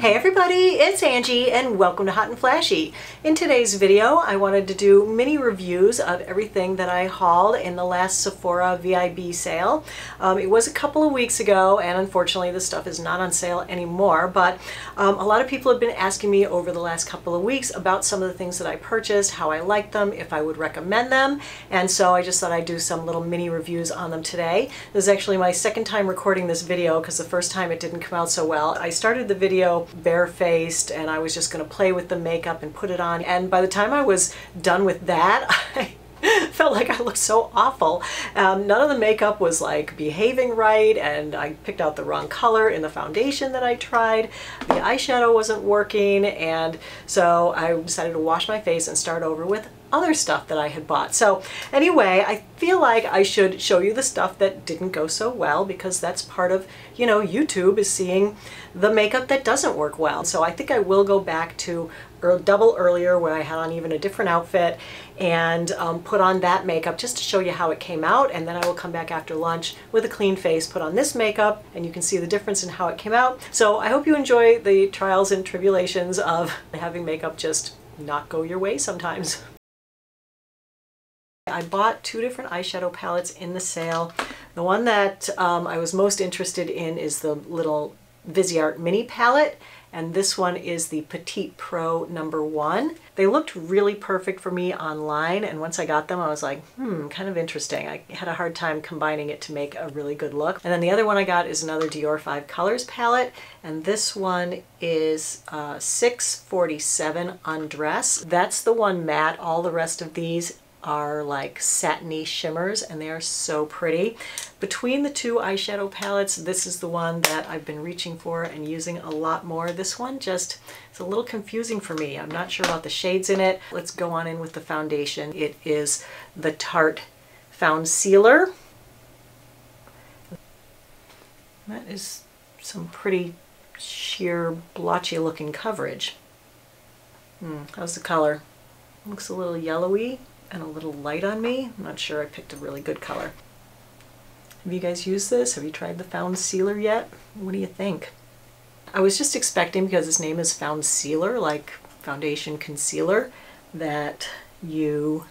Hey everybody, it's Angie and welcome to Hot and Flashy. In today's video I wanted to do mini reviews of everything that I hauled in the last Sephora VIB sale. It was a couple of weeks ago and unfortunately this stuff is not on sale anymore, but a lot of people have been asking me over the last couple of weeks about some of the things that I purchased, how I liked them, if I would recommend them, and so I just thought I'd do some little mini reviews on them today. This is actually my second time recording this video because the first time it didn't come out so well. I started the video barefaced and I was just going to play with the makeup and put it on, and by the time I was done with that I felt like I looked so awful. None of the makeup was like behaving right, and I picked out the wrong color in the foundation that I tried. The eyeshadow wasn't working, and so I decided to wash my face and start over with other stuff that I had bought. So anyway, I feel like I should show you the stuff that didn't go so well, because that's part of, you know, YouTube is seeing the makeup that doesn't work well. So I think I will go back to double earlier where I had on even a different outfit and put on that makeup just to show you how it came out, and then I will come back after lunch with a clean face, put on this makeup, and you can see the difference in how it came out. So I hope you enjoy the trials and tribulations of having makeup just not go your way sometimes. I bought two different eyeshadow palettes in the sale. The one that I was most interested in is the little Viseart mini palette, and this one is the Petite Pro #1. They looked really perfect for me online, and once I got them I was like, kind of interesting. I had a hard time combining it to make a really good look. And then the other one I got is another Dior 5 Colors palette, and this one is 647 Undress. That's the one matte. All the rest of these are like satiny shimmers, and they are so pretty. Between the two eyeshadow palettes, this is the one that I've been reaching for and using a lot more. This one just is a little confusing for me. I'm not sure about the shades in it. Let's go on in with the foundation. It is the Tarte Foundcealer. That is some pretty sheer blotchy looking coverage. How's the color? Looks a little yellowy and a little light on me. I'm not sure I picked a really good color. Have you guys used this? Have you tried the Foundcealer yet? What do you think? I was just expecting, because its name is Foundcealer, like foundation concealer, that you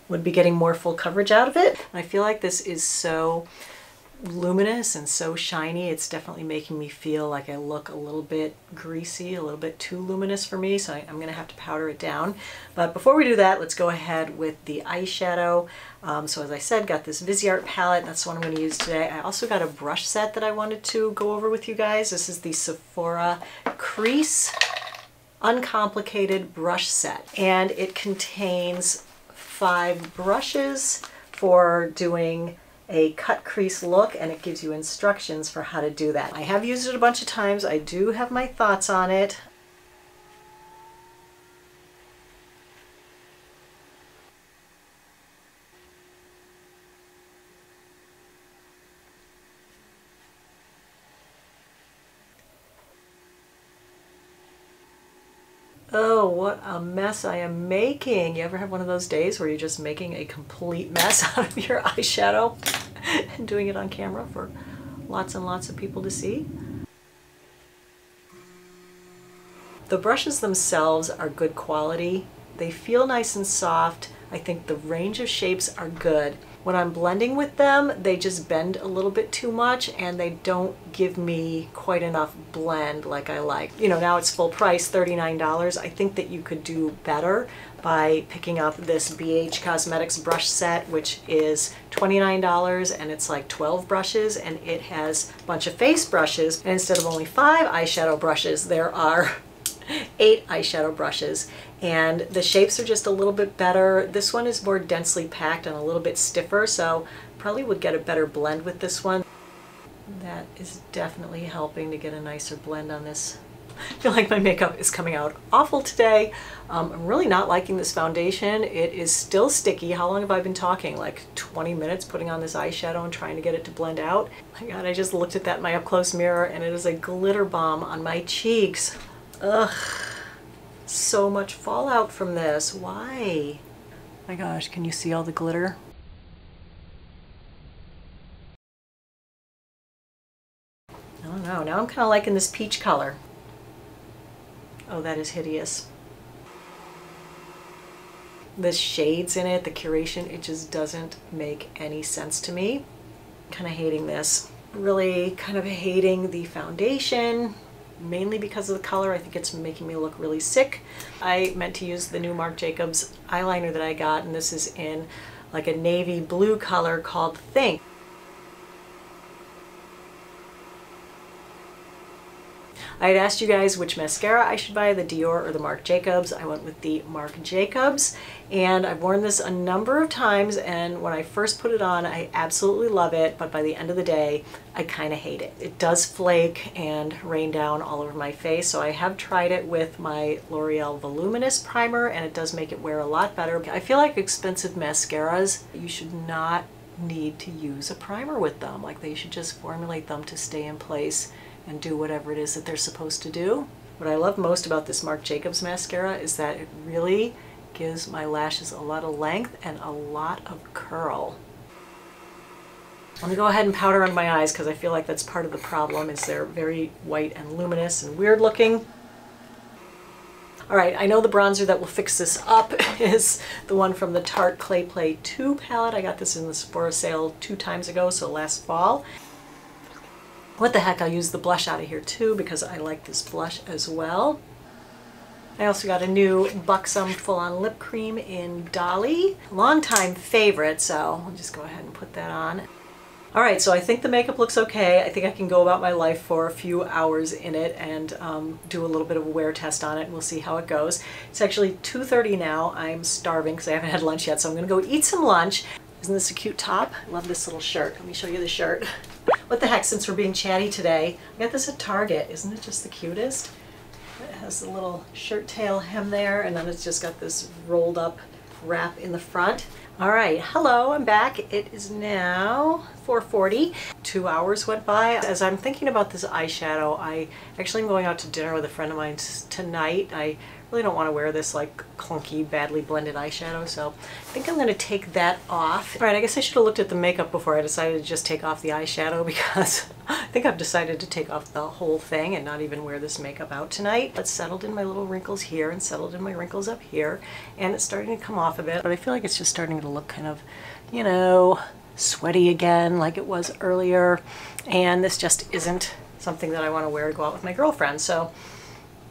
would be getting more full coverage out of it. I feel like this is so luminous and so shiny, it's definitely making me feel like I look a little bit greasy, a little bit too luminous for me, so I'm gonna have to powder it down. But before we do that, let's go ahead with the eyeshadow. So as I said, got this Viseart palette, that's the one I'm going to use today. I also got a brush set that I wanted to go over with you guys. This is the Sephora Crease Uncomplicated Brush Set, and it contains 5 brushes for doing a cut crease look, and it gives you instructions for how to do that. I have used it a bunch of times. I do have my thoughts on it. Oh, what a mess I am making. You ever have one of those days where you're just making a complete mess out of your eyeshadow and doing it on camera for lots and lots of people to see? The brushes themselves are good quality. They feel nice and soft. I think the range of shapes are good. When I'm blending with them, they just bend a little bit too much and they don't give me quite enough blend like I like. You know, now it's full price, $39. I think that you could do better by picking up this BH Cosmetics brush set, which is $29, and it's like 12 brushes, and it has a bunch of face brushes. And instead of only 5 eyeshadow brushes, there are 8 eyeshadow brushes, and the shapes are just a little bit better. This one is more densely packed and a little bit stiffer, so probably would get a better blend with this one. That is definitely helping to get a nicer blend on this. I feel like my makeup is coming out awful today. I'm really not liking this foundation. It is still sticky. How long have I been talking? Like 20 minutes putting on this eyeshadow and trying to get it to blend out. Oh my God, I just looked at that in my up-close mirror and it is a glitter bomb on my cheeks. Ugh, so much fallout from this. Why? My gosh, can you see all the glitter? I don't know. Now I'm kind of liking this peach color. Oh, that is hideous. The shades in it, the curation, it just doesn't make any sense to me. Kind of hating this. Really kind of hating the foundation, mainly because of the color. I think it's making me look really sick. I meant to use the new Marc Jacobs eyeliner that I got, and this is in like a navy blue color called Think. I had asked you guys which mascara I should buy, the Dior or the Marc Jacobs. I went with the Marc Jacobs, and I've worn this a number of times, and when I first put it on, I absolutely love it, but by the end of the day, I kind of hate it. It does flake and rain down all over my face, so I have tried it with my L'Oreal Voluminous Primer, and it does make it wear a lot better. I feel like expensive mascaras, you should not need to use a primer with them. Like, they should just formulate them to stay in place and do whatever it is that they're supposed to do. What I love most about this Marc Jacobs mascara is that it really gives my lashes a lot of length and a lot of curl. Let me go ahead and powder on my eyes because I feel like that's part of the problem, is they're very white and luminous and weird looking. All right, I know the bronzer that will fix this up is the one from the Tarte Clay Play 2 palette. I got this in the Sephora sale 2 times ago, so last fall. What the heck, I'll use the blush out of here too because I like this blush as well. I also got a new Buxom Full-On Lip Cream in Dolly. Longtime favorite, so I'll just go ahead and put that on. All right, so I think the makeup looks okay. I think I can go about my life for a few hours in it and do a little bit of a wear test on it, and we'll see how it goes. It's actually 2:30 now. I'm starving because I haven't had lunch yet, so I'm gonna go eat some lunch. Isn't this a cute top? I love this little shirt. Let me show you the shirt. What the heck, since we're being chatty today, I got this at Target. Isn't it just the cutest? It has a little shirt tail hem there, and then it's just got this rolled up wrap in the front. All right, hello, I'm back. It is now 4:40. 2 hours went by. As I'm thinking about this eyeshadow, I actually am going out to dinner with a friend of mine tonight. I really don't want to wear this like clunky, badly blended eyeshadow, so I think I'm going to take that off. All right, I guess I should have looked at the makeup before I decided to just take off the eyeshadow, because I think I've decided to take off the whole thing and not even wear this makeup out tonight. It's settled in my little wrinkles here and settled in my wrinkles up here, and it's starting to come off a bit, but I feel like it's just starting to look kind of, you know, sweaty again like it was earlier, and this just isn't something that I want to wear to go out with my girlfriend. So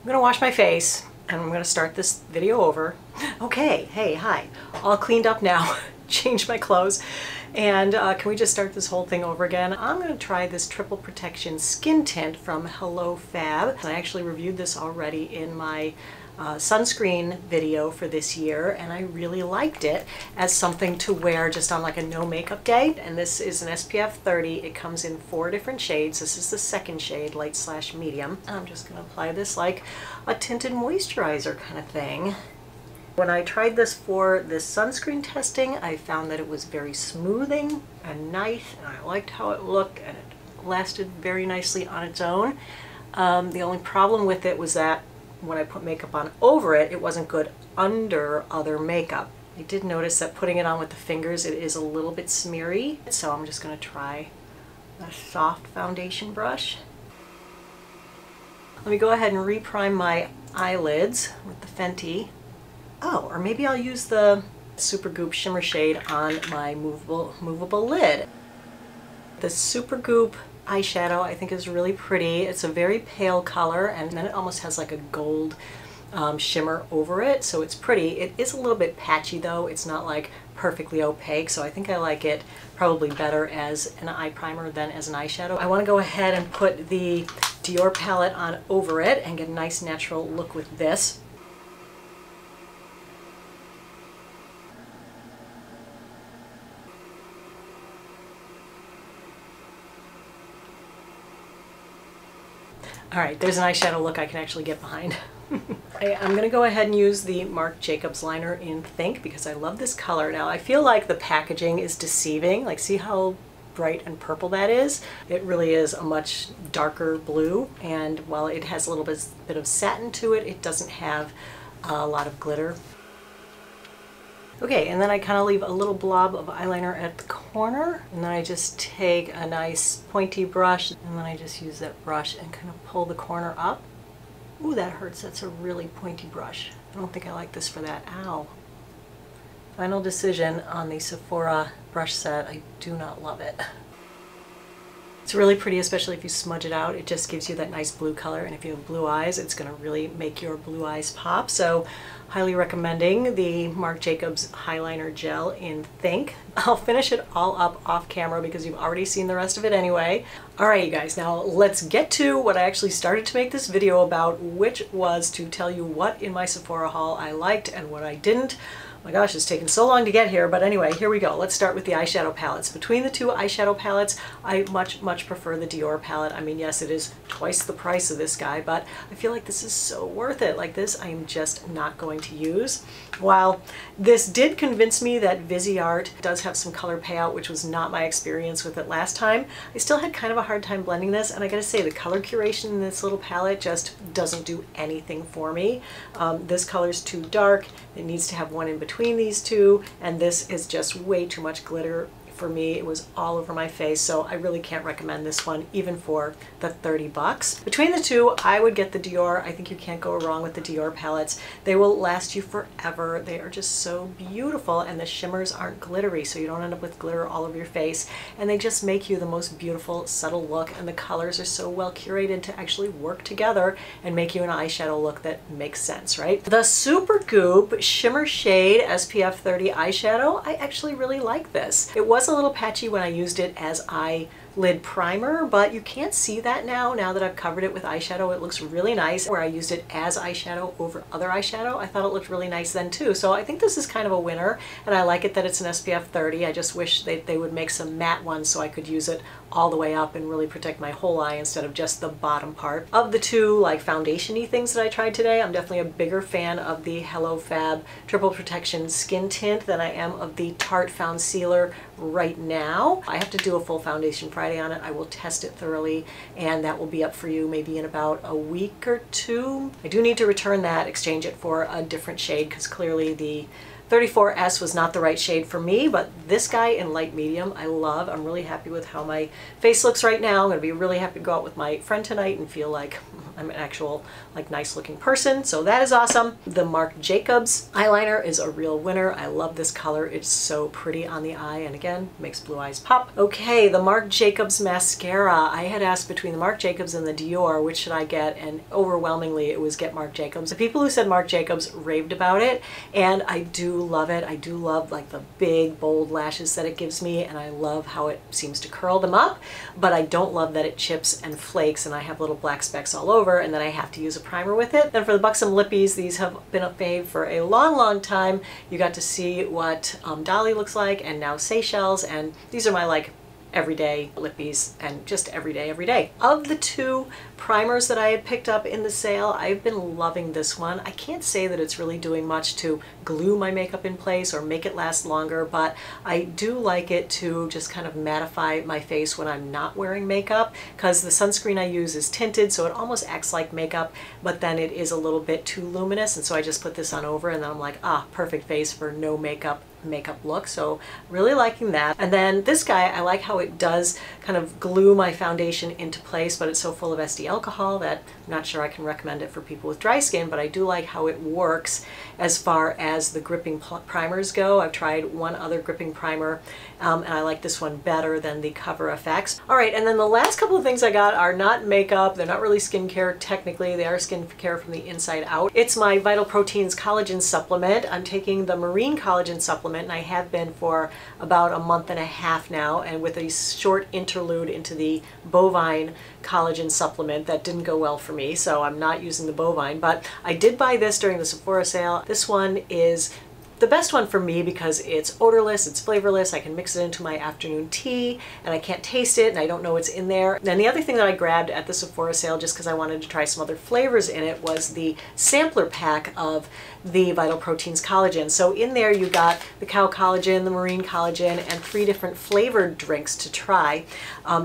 I'm going to wash my face and I'm going to start this video over. Okay, hey, hi, all cleaned up now, changed my clothes, and can we just start this whole thing over again? I'm going to try this Triple Protection Skin Tint from Hello Fab. I actually reviewed this already in my sunscreen video for this year, and I really liked it as something to wear just on like a no makeup day. And this is an SPF 30. It comes in 4 different shades. This is the second shade, light/medium. I'm just going to apply this like a tinted moisturizer kind of thing. When I tried this for this sunscreen testing, I found that it was very smoothing and nice, and I liked how it looked, and it lasted very nicely on its own. The only problem with it was that when I put makeup on over it, it wasn't good under other makeup. I did notice that putting it on with the fingers, it is a little bit smeary, so I'm just going to try a soft foundation brush. Let me go ahead and reprime my eyelids with the Fenty. Oh, or maybe I'll use the Supergoop Shimmershade on my movable lid. The Supergoop eyeshadow I think is really pretty. It's a very pale color, and then it almost has like a gold shimmer over it, so it's pretty. It is a little bit patchy though. It's not like perfectly opaque, so I think I like it probably better as an eye primer than as an eyeshadow. I want to go ahead and put the Dior palette on over it and get a nice natural look with this. All right, there's an eyeshadow look I can actually get behind. I'm going to go ahead and use the Marc Jacobs liner in Think because I love this color. Now, I feel like the packaging is deceiving. Like, see how bright and purple that is? It really is a much darker blue, and while it has a little bit of satin to it, it doesn't have a lot of glitter. Okay, and then I kind of leave a little blob of eyeliner at the corner, and then I just take a nice pointy brush, and then I just use that brush and kind of pull the corner up. Ooh, that hurts. That's a really pointy brush. I don't think I like this for that. Ow. Final decision on the Sephora brush set. I do not love it. It's really pretty, especially if you smudge it out. It just gives you that nice blue color, and if you have blue eyes, it's going to really make your blue eyes pop. So highly recommending the Marc Jacobs Highliner Gel in Think. I'll finish it all up off camera because you've already seen the rest of it anyway. Alright, you guys, now let's get to what I actually started to make this video about, which was to tell you what in my Sephora haul I liked and what I didn't. Oh my gosh, it's taken so long to get here, but anyway, here we go. Let's start with the eyeshadow palettes. Between the two eyeshadow palettes, I much prefer the Dior palette. I mean, yes, it is twice the price of this guy, but I feel like this is so worth it. Like this, I am just not going to use. While this did convince me that Viseart does have some color payout, which was not my experience with it last time, I still had kind of a hard time blending this, and I gotta say, the color curation in this little palette just doesn't do anything for me. This color's too dark. It needs to have one in between these two, and this is just way too much glitter for me. It was all over my face, so I really can't recommend this one even for the 30 bucks. Between the two, I would get the Dior. I think you can't go wrong with the Dior palettes. They will last you forever. They are just so beautiful, and the shimmers aren't glittery, so you don't end up with glitter all over your face, and they just make you the most beautiful, subtle look, and the colors are so well curated to actually work together and make you an eyeshadow look that makes sense, right? The Supergoop Shimmershade SPF 30 eyeshadow, I actually really like this. It was a little patchy when I used it as eyelid primer, but you can't see that now that I've covered it with eyeshadow. It looks really nice. Where I used it as eyeshadow over other eyeshadow, I thought it looked really nice then too. So I think this is kind of a winner, and I like it that it's an SPF 30. I just wish they would make some matte ones so I could use it all the way up and really protect my whole eye instead of just the bottom part. Of the two like foundation-y things that I tried today, I'm definitely a bigger fan of the Hello Fab Triple Protection Skin Tint than I am of the Tarte Foundcealer right now. I have to do a full foundation Friday on it. I will test it thoroughly, and that will be up for you maybe in about a week or two. I do need to return that, exchange it for a different shade, because clearly the 34S was not the right shade for me, but this guy in light medium I love. I'm really happy with how my face looks right now. I'm going to be really happy to go out with my friend tonight and feel like I'm an actual like nice looking person, so that is awesome. The Marc Jacobs eyeliner is a real winner. I love this color. It's so pretty on the eye, and again, makes blue eyes pop. Okay, the Marc Jacobs mascara. I had asked between the Marc Jacobs and the Dior, which should I get, and overwhelmingly it was get Marc Jacobs. The people who said Marc Jacobs raved about it, and I do love it. I do love like the big bold lashes that it gives me, and I love how it seems to curl them up, but I don't love that it chips and flakes and I have little black specks all over, and then I have to use a primer with it. Then for the Buxom Lippies, these have been a fave for a long time. You got to see what Dolly looks like, and now Seychelles, and these are my like everyday lippies, and just every day. Of the two primers that I had picked up in the sale, I've been loving this one. I can't say that it's really doing much to glue my makeup in place or make it last longer, but I do like it to just kind of mattify my face when I'm not wearing makeup, because the sunscreen I use is tinted, so it almost acts like makeup, but then it is a little bit too luminous, and so I just put this on over, and then I'm like, ah, perfect face for no makeup look. So really liking that. And then this guy, I like how it does kind of glue my foundation into place, but it's so full of SD alcohol that I'm not sure I can recommend it for people with dry skin, but I do like how it works as far as the gripping primers go. I've tried one other gripping primer, and I like this one better than the Cover FX. All right, and then the last couple of things I got are not makeup. They're not really skincare technically. They are skincare from the inside out. It's my Vital Proteins collagen supplement. I'm taking the marine collagen supplement, and I have been for about a month and a half now, and with a short interlude into the bovine collagen supplement that didn't go well for me, so I'm not using the bovine, but I did buy this during the Sephora sale. This one is the best one for me because it's odorless, it's flavorless, I can mix it into my afternoon tea, and I can't taste it, and I don't know what's in there. And the other thing that I grabbed at the Sephora sale, just because I wanted to try some other flavors in it, was the sampler pack of the Vital Proteins collagen. So in there you got the cow collagen, the marine collagen, and 3 different flavored drinks to try,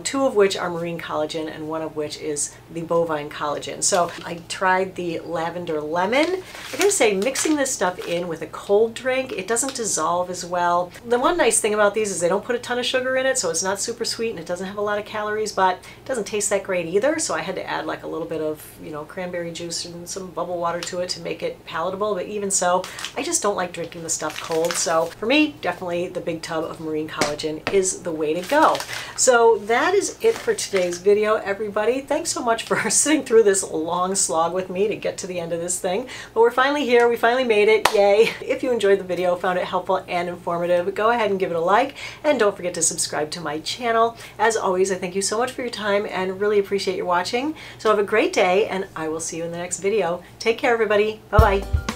2 of which are marine collagen and 1 of which is the bovine collagen. So I tried the lavender lemon. I gotta say, mixing this stuff in with a cold drink drink. It doesn't dissolve as well. The one nice thing about these is they don't put a ton of sugar in it, so it's not super sweet and it doesn't have a lot of calories, but it doesn't taste that great either. So I had to add like a little bit of, you know, cranberry juice and some bubble water to it to make it palatable. But even so, I just don't like drinking the stuff cold. So for me, definitely the big tub of marine collagen is the way to go. So that is it for today's video, everybody. Thanks so much for sitting through this long slog with me to get to the end of this thing. But we're finally here. We finally made it. Yay. If you enjoyed the video, found it helpful and informative, go ahead and give it a like, and don't forget to subscribe to my channel. As always, I thank you so much for your time and really appreciate your watching. So have a great day, and I will see you in the next video. Take care, everybody. Bye-bye.